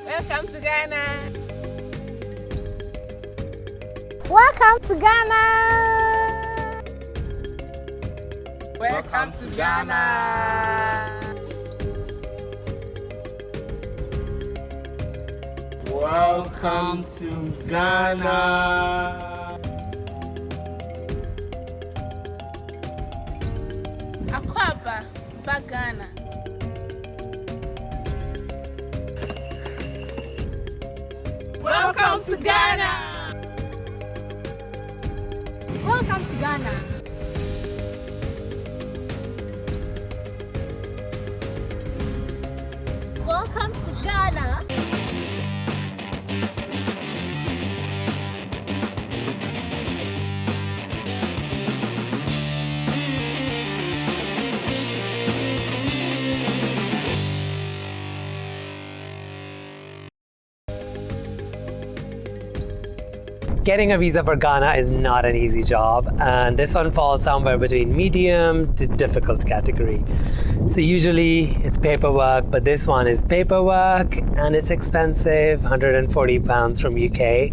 Welcome to Ghana. Welcome to Ghana. Welcome to Ghana. Welcome to Ghana. Akwaba, back Ghana. Welcome to Ghana. Welcome to Ghana. Welcome to Ghana. Getting a visa for Ghana is not an easy job, and this one falls somewhere between medium to difficult category. So usually it's paperwork, but this one is paperwork and it's expensive, £140 from UK,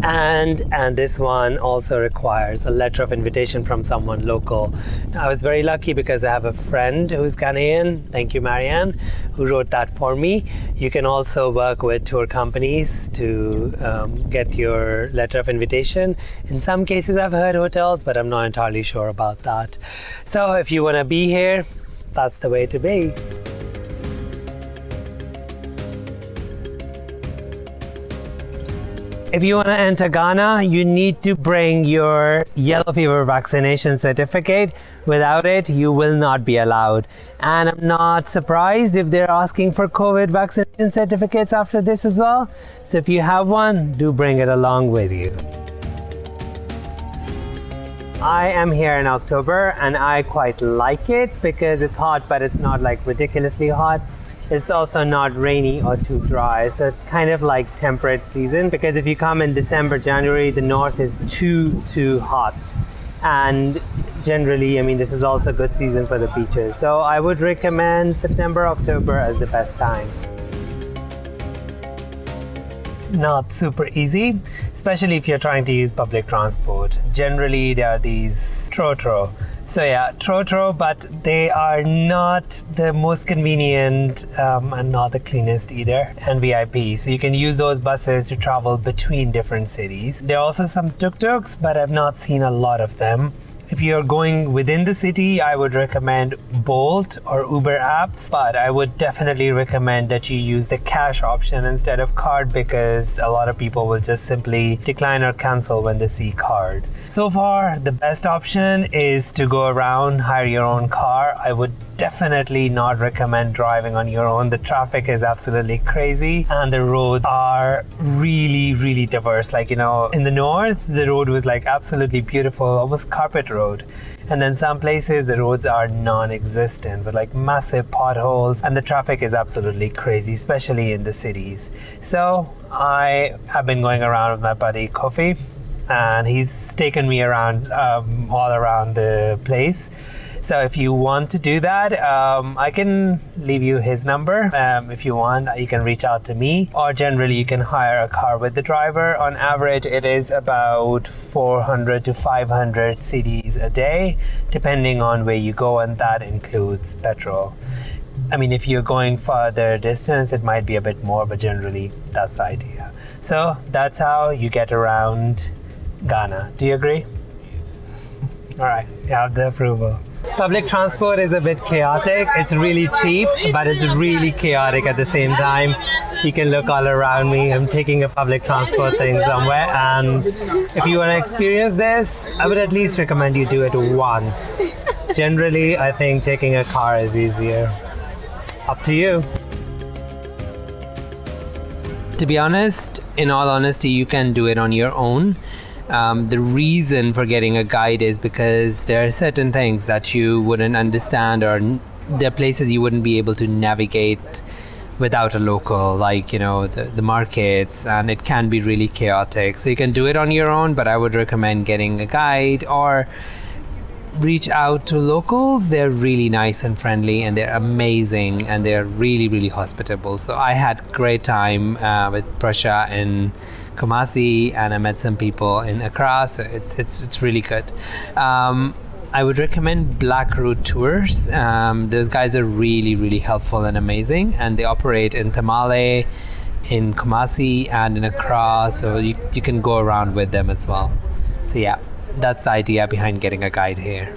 and this one also requires a letter of invitation from someone local. Now, I was very lucky because I have a friend who's Ghanaian, thank you Marianne, who wrote that for me. You can also work with tour companies to get your letter of invitation. In some cases I've heard hotels, but I'm not entirely sure about that. So if you want to be here, that's the way to be. If you want to enter Ghana, you need to bring your yellow fever vaccination certificate. Without it, you will not be allowed. And I'm not surprised if they're asking for COVID vaccination certificates after this as well. So if you have one, do bring it along with you. I am here in October and I quite like it because it's hot, but it's not like ridiculously hot. It's also not rainy or too dry, so it's kind of like temperate season, because if you come in December, January, the north is too hot. And generally, I mean, this is also a good season for the beaches. So I would recommend September, October as the best time. Not super easy, especially if you're trying to use public transport. Generally, there are these Trotro. So yeah, Trotro, but they are not the most convenient and not the cleanest either, and VIP. So you can use those buses to travel between different cities. There are also some tuk-tuks, but I've not seen a lot of them. If you're going within the city, I would recommend Bolt or Uber apps, but I would definitely recommend that you use the cash option instead of card, because a lot of people will just simply decline or cancel when they see card. So far, the best option is to go around, hire your own car. I would definitely not recommend driving on your own. The traffic is absolutely crazy and the roads are really diverse. Like, you know, in the north, the road was like absolutely beautiful, almost carpet road. And then some places the roads are non-existent with like massive potholes, and the traffic is absolutely crazy, especially in the cities. So I have been going around with my buddy Kofi, and he's taken me around all around the place. So if you want to do that, I can leave you his number. If you want, you can reach out to me, or generally you can hire a car with the driver. On average, it is about 400 to 500 cedis a day, depending on where you go, and that includes petrol. I mean, if you're going further distance, it might be a bit more, but generally that's the idea. So that's how you get around Ghana. Do you agree? Yes. All right, you have the approval. Public transport is a bit chaotic. It's really cheap, but it's really chaotic at the same time. You can look all around me. I'm taking a public transport thing somewhere, and if you want to experience this, I would at least recommend you do it once. Generally, I think taking a car is easier. Up to you. To be honest, in all honesty, you can do it on your own. The reason for getting a guide is because there are certain things that you wouldn't understand, or there are places you wouldn't be able to navigate without a local, like, you know, the markets, and it can be really chaotic. So you can do it on your own, but I would recommend getting a guide, or reach out to locals, they're really nice and friendly, and they're amazing, and they're really, really hospitable. So I had great time with Prasha in Kumasi, and I met some people in Accra, so it's really good. I would recommend Black Route Tours. Those guys are really, really helpful and amazing, and they operate in Tamale, in Kumasi, and in Accra, so you can go around with them as well. So yeah, that's the idea behind getting a guide here.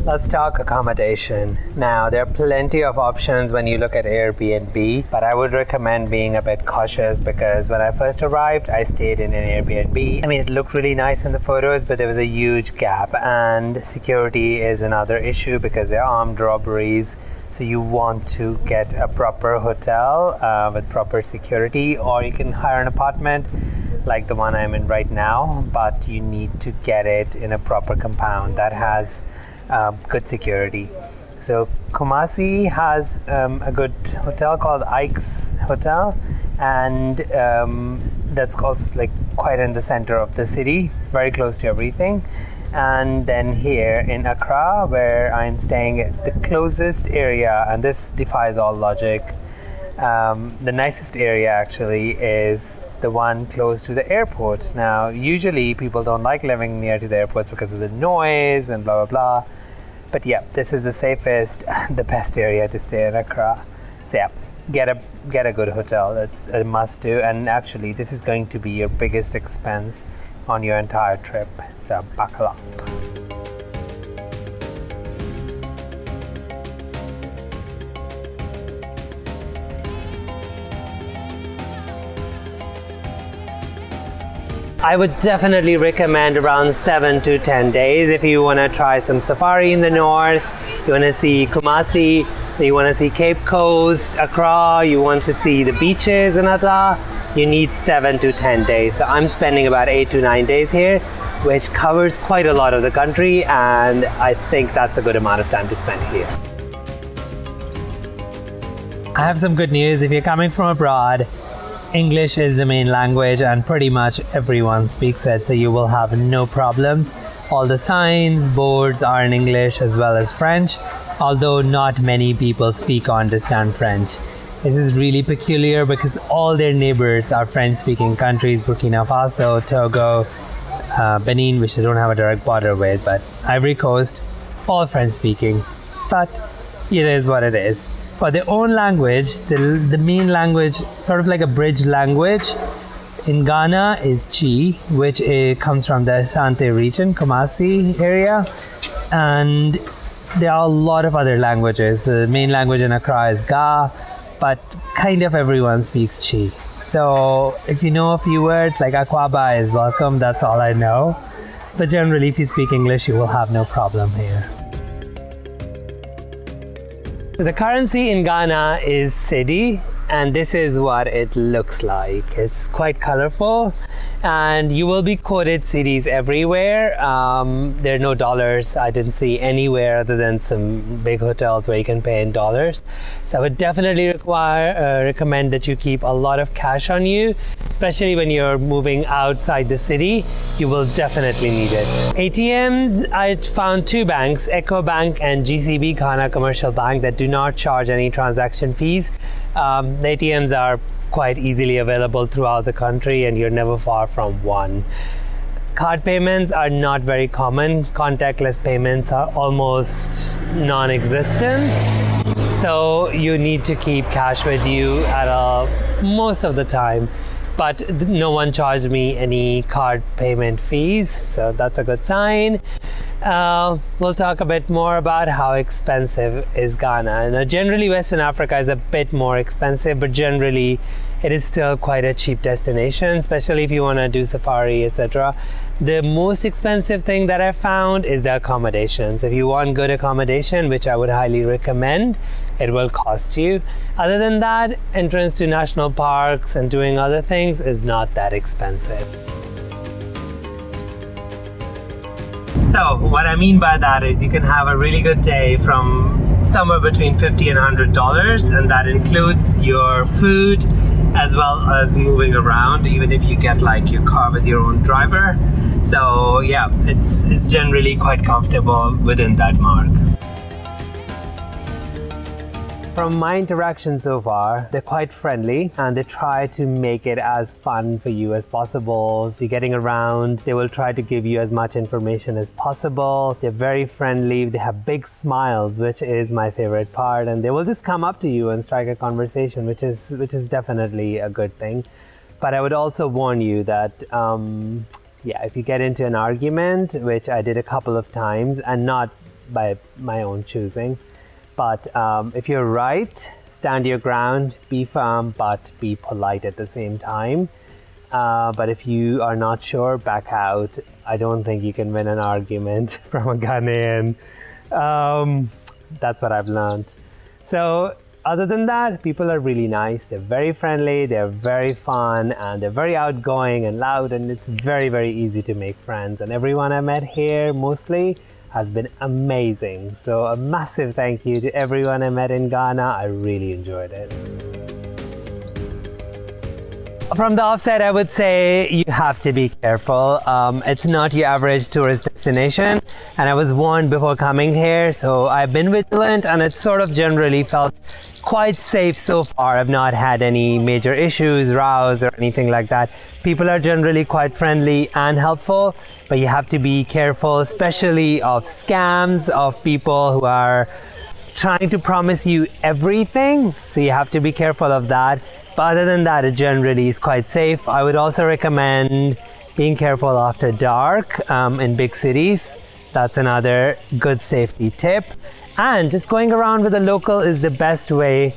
Let's talk accommodation. Now, there are plenty of options when you look at Airbnb, but I would recommend being a bit cautious because when I first arrived, I stayed in an Airbnb. I mean, it looked really nice in the photos, but there was a huge gap, and security is another issue because there are armed robberies. So you want to get a proper hotel with proper security, or you can hire an apartment like the one I'm in right now, but you need to get it in a proper compound that has good security. So Kumasi has a good hotel called Ike's Hotel, and that's also like quite in the center of the city, very close to everything. And then here in Accra, where I'm staying, at the closest area, and this defies all logic, the nicest area actually is the one close to the airport. Now, usually people don't like living near to the airports because of the noise and blah blah blah. But yeah, this is the safest, the best area to stay in Accra. So yeah, get a good hotel. That's a must do. And actually, this is going to be your biggest expense on your entire trip. So buckle up. I would definitely recommend around 7 to 10 days if you want to try some safari in the north, you want to see Kumasi, you want to see Cape Coast, Accra, you want to see the beaches in Atta, you need 7 to 10 days. So I'm spending about 8 to 9 days here, which covers quite a lot of the country, and I think that's a good amount of time to spend here. I have some good news. If you're coming from abroad, English is the main language and pretty much everyone speaks it, so you will have no problems. All the signs, boards are in English as well as French, although not many people speak or understand French. This is really peculiar because all their neighbors are French-speaking countries, Burkina Faso, Togo, Benin, which they don't have a direct border with, but Ivory Coast, all French-speaking. But it is what it is. For their own language, the main language, sort of like a bridge language in Ghana, is Chi, which comes from the Ashanti region, Kumasi area. And there are a lot of other languages. The main language in Accra is Ga, but kind of everyone speaks Chi. So if you know a few words like Akwaba is welcome, that's all I know. But generally, if you speak English, you will have no problem here. So the currency in Ghana is cedi, and this is what it looks like. It's quite colorful, and you will be quoted cedis everywhere. There are no dollars. I didn't see anywhere other than some big hotels where you can pay in dollars. So I would definitely recommend that you keep a lot of cash on you, especially when you're moving outside the city. You will definitely need it. ATMs, I found two banks, Eco Bank and GCB, Ghana Commercial Bank, that do not charge any transaction fees. The ATMs are quite easily available throughout the country, and you're never far from one. Card payments are not very common. Contactless payments are almost non-existent. So you need to keep cash with you at most of the time. But no one charged me any card payment fees, so that's a good sign. We'll talk a bit more about how expensive is Ghana. Now, generally, Western Africa is a bit more expensive, but generally, it is still quite a cheap destination, especially if you want to do safari, etc. The most expensive thing that I found is the accommodations. If you want good accommodation, which I would highly recommend, it will cost you. Other than that, entrance to national parks and doing other things is not that expensive. So what I mean by that is you can have a really good day from somewhere between $50 and $100, and that includes your food, as well as moving around, even if you get like your car with your own driver. So yeah, it's generally quite comfortable within that mark. From my interaction so far, they're quite friendly and they try to make it as fun for you as possible. So you're getting around, they will try to give you as much information as possible. They're very friendly, they have big smiles, which is my favorite part, and they will just come up to you and strike a conversation, which is definitely a good thing. But I would also warn you that if you get into an argument, which I did a couple of times and not by my own choosing, but if you're right, stand your ground, be firm, but be polite at the same time. But if you are not sure, back out. I don't think you can win an argument from a Ghanaian. That's what I've learned. So other than that, people are really nice. They're very friendly, they're very fun, and they're very outgoing and loud, and it's very, very easy to make friends. And everyone I met here mostly has been amazing. So a massive thank you to everyone I met in Ghana. I really enjoyed it. From the offset, I would say you have to be careful. It's not your average tourist destination, and I was warned before coming here, so I've been vigilant, and it's sort of generally felt quite safe so far. I've not had any major issues, rows, or anything like that. People are generally quite friendly and helpful, but you have to be careful, especially of scams, of people who are trying to promise you everything. So you have to be careful of that. But other than that, it generally is quite safe. I would also recommend being careful after dark in big cities. That's another good safety tip. And just going around with a local is the best way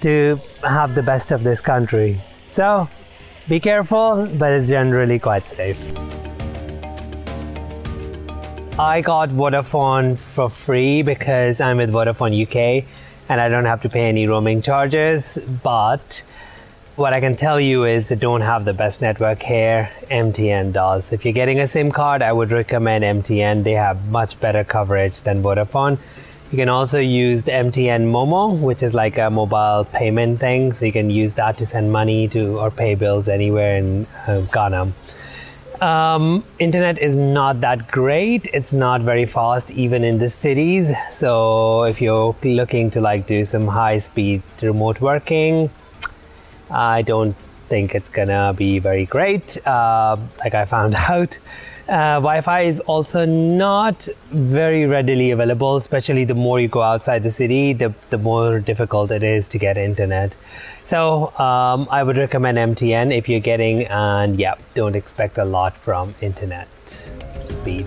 to have the best of this country. So be careful, but it's generally quite safe. I got Vodafone for free because I'm with Vodafone UK and I don't have to pay any roaming charges. But what I can tell you is they don't have the best network here. MTN does. If you're getting a SIM card, I would recommend MTN. They have much better coverage than Vodafone. You can also use the MTN Momo, which is like a mobile payment thing. So you can use that to send money to or pay bills anywhere in Ghana. Internet is not that great. It's not very fast even in the cities. So if you're looking to like do some high-speed remote working, I don't think it's gonna be very great, like I found out. Wi-Fi is also not very readily available, especially the more you go outside the city, the more difficult it is to get internet. So I would recommend MTN if you're getting, and yeah, don't expect a lot from internet speed.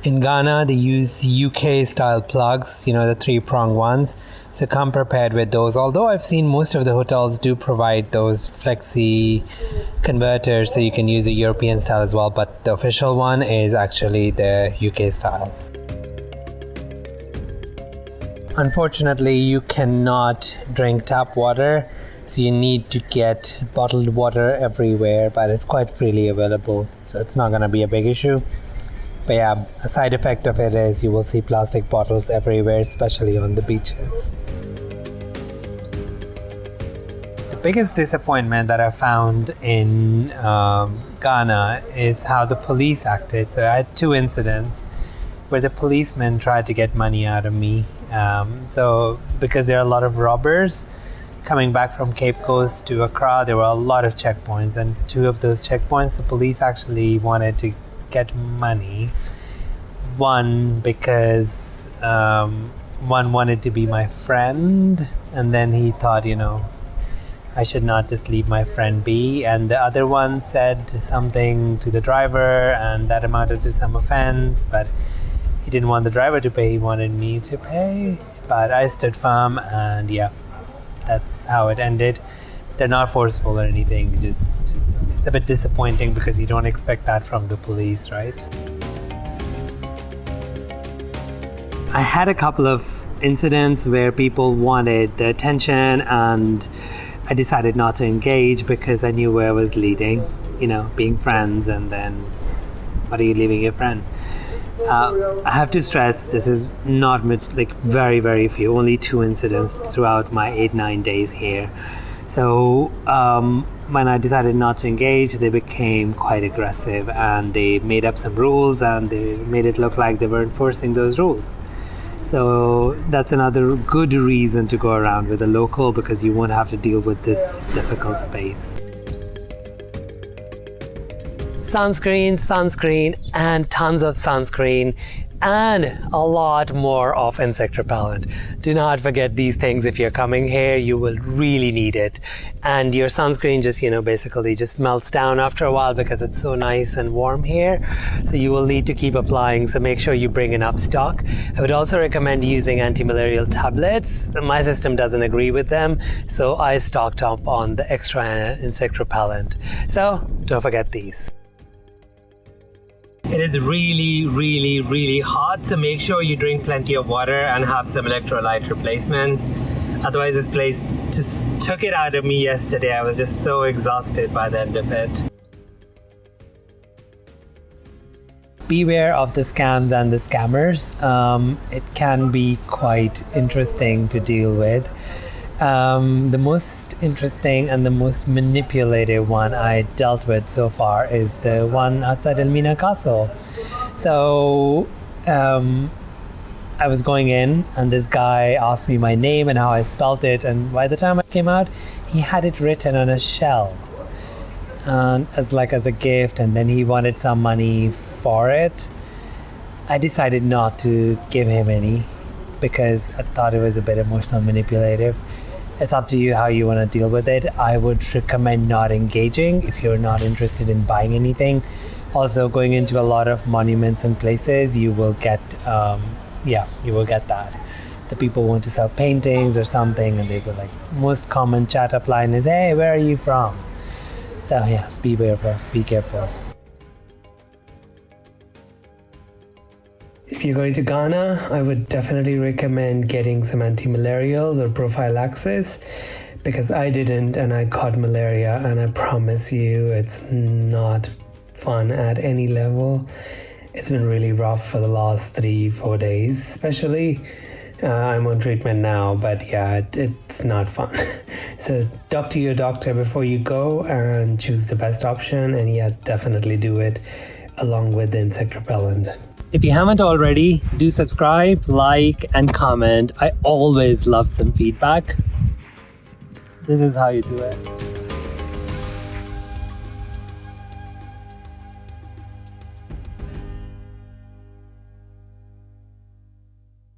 In Ghana, they use UK style plugs, you know, the 3-prong ones. So come prepared with those. Although I've seen most of the hotels do provide those flexi converters, so you can use the European style as well, but the official one is actually the UK style. Unfortunately, you cannot drink tap water, so you need to get bottled water everywhere, but it's quite freely available, so it's not going to be a big issue. But yeah, a side effect of it is you will see plastic bottles everywhere, especially on the beaches. The biggest disappointment that I found in Ghana is how the police acted. So I had 2 incidents where the policemen tried to get money out of me. So because there are a lot of robbers coming back from Cape Coast to Accra, there were a lot of checkpoints, and 2 of those checkpoints the police actually wanted to get money. One because one wanted to be my friend, and then he thought, you know, I should not just leave my friend be, and the other one said something to the driver and that amounted to some offense, but he didn't want the driver to pay, he wanted me to pay. But I stood firm, and yeah, that's how it ended. They're not forceful or anything, just it's a bit disappointing because you don't expect that from the police, right? I had a couple of incidents where people wanted the attention, and I decided not to engage because I knew where I was leading, you know, being friends, and then what are you leaving your friend? I have to stress this is not like very few, only 2 incidents throughout my 8-9 days here. So when I decided not to engage, they became quite aggressive and they made up some rules and they made it look like they were enforcing those rules. So that's another good reason to go around with a local, because you won't have to deal with this difficult space. Sunscreen, and tons of sunscreen, and a lot more of insect repellent. Do not forget these things if you're coming here. You will really need it. And your sunscreen just, basically just melts down after a while because it's so nice and warm here. So you will need to keep applying. So make sure you bring enough stock. I would also recommend using anti-malarial tablets. My system doesn't agree with them, so I stocked up on the extra insect repellent. So don't forget these. It is really hot, so make sure you drink plenty of water and have some electrolyte replacements. Otherwise, this place just took it out of me yesterday. I was just so exhausted by the end of it. Beware of the scams and the scammers. It can be quite interesting to deal with. The most interesting and the most manipulative one I dealt with so far is the one outside Elmina Castle. So I was going in and this guy asked me my name and how I spelt it, and by the time I came out he had it written on a shell as a gift, and then he wanted some money for it. I decided not to give him any because I thought it was a bit emotional manipulative. It's up to you how you want to deal with it. I would recommend not engaging if you're not interested in buying anything. Also, going into a lot of monuments and places, you will get that. The people want to sell paintings or something, and they go like, most common chat up line is, "Hey, where are you from?" So yeah, be careful. If you're going to Ghana, I would definitely recommend getting some anti-malarials or prophylaxis, because I didn't and I caught malaria, and I promise you it's not fun at any level. It's been really rough for the last 3-4 days, especially. I'm on treatment now, but yeah, it's not fun. So talk to your doctor before you go and choose the best option, and yeah, definitely do it along with the insect repellent. If you haven't already, do subscribe, like, and comment. I always love some feedback. This is how you do it.